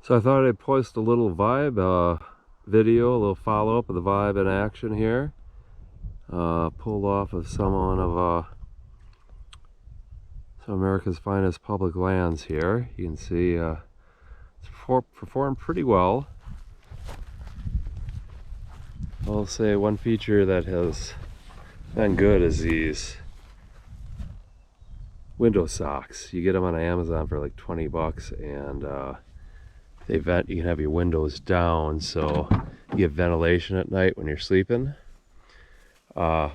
So I thought I'd post a little vibe video, a little follow-up of the vibe in action here. Pulled off of some of America's finest public lands here. You can see it's performed pretty well. I'll say one feature that has been good is these window socks. You get them on Amazon for like 20 bucks, and you can have your windows down so you get ventilation at night when you're sleeping. The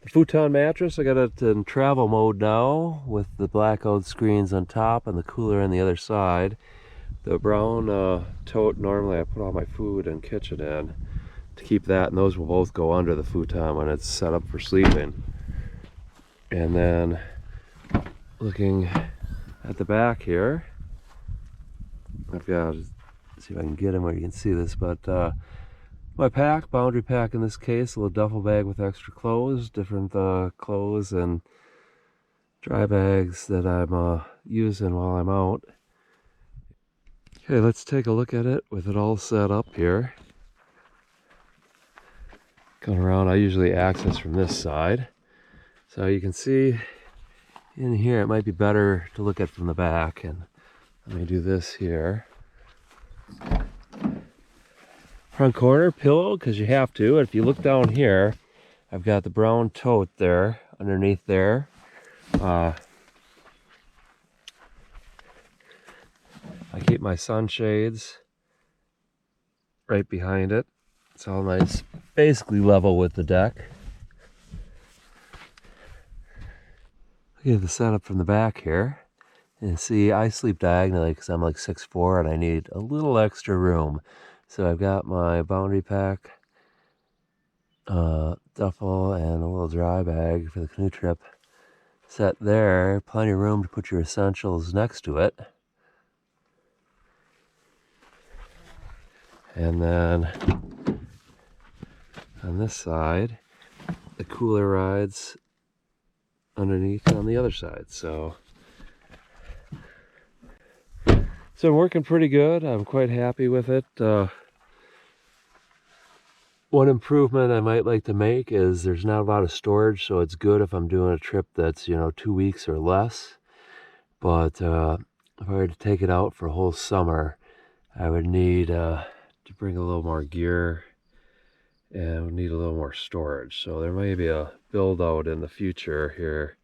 futon mattress, I got it in travel mode now with the blackout screens on top and the cooler on the other side. The brown tote, normally I put all my food and kitchen in to keep that, and those will both go under the futon when it's set up for sleeping. And then looking at the back here, I've got, see if I can get him where you can see this, but my pack, boundary pack in this case, a little duffel bag with extra clothes, different clothes and dry bags that I'm using while I'm out. Okay, let's take a look at it with it all set up here. Going around, I usually access from this side. So you can see in here, it might be better to look at from the back, and let me do this here. Front corner pillow, because you have to. And if you look down here, I've got the brown tote there underneath there. I keep my sunshades right behind it. It's all nice, basically level with the deck. Look at the setup from the back here. And see, I sleep diagonally because I'm like 6'4" and I need a little extra room. So I've got my boundary pack, duffel, and a little dry bag for the canoe trip set there. Plenty of room to put your essentials next to it. And then on this side, the cooler rides underneath on the other side. So I'm working pretty good. I'm quite happy with it. One improvement I might like to make is there's not a lot of storage, so it's good if I'm doing a trip that's 2 weeks or less. But if I were to take it out for a whole summer, I would need to bring a little more gear and would need a little more storage. So there may be a build out in the future here,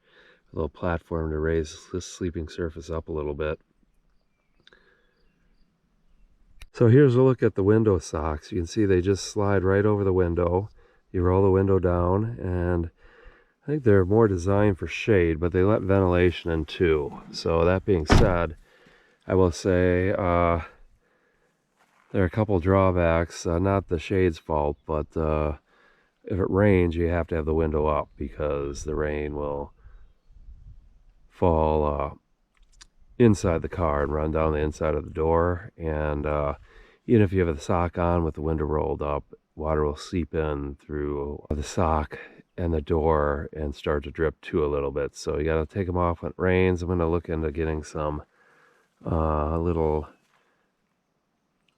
a little platform to raise this sleeping surface up a little bit. So here's a look at the window socks. You can see they just slide right over the window. You roll the window down, and I think they're more designed for shade, but they let ventilation in too. So that being said, I will say there are a couple drawbacks, not the shade's fault, but if it rains, you have to have the window up because the rain will fall inside the car and run down the inside of the door. And even if you have the sock on with the window rolled up, water will seep in through the sock and the door and start to drip too a little bit. So you got to take them off when it rains. I'm going to look into getting some little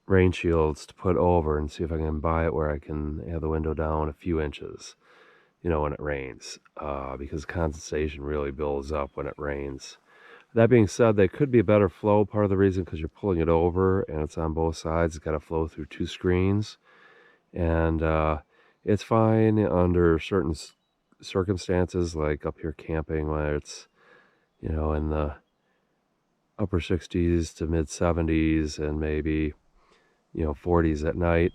rain shields to put over and see if I can buy it where I can have the window down a few inches, when it rains, because condensation really builds up when it rains. That being said, they could be a better flow. Part of the reason because you're pulling it over and it's on both sides. It's got to flow through 2 screens, and it's fine under certain circumstances, like up here camping, where it's in the upper 60s to mid 70s and maybe 40s at night.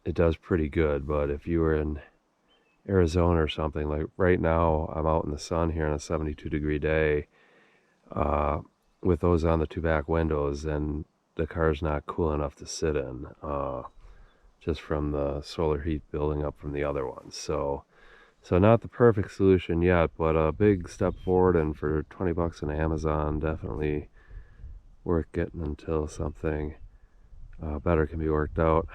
It does pretty good. But if you were in Arizona or something, like right now I'm out in the sun here on a 72-degree day with those on the 2 back windows, and the car's not cool enough to sit in just from the solar heat building up from the other ones. So not the perfect solution yet, but a big step forward, and for 20 bucks on Amazon, definitely worth getting until something better can be worked out.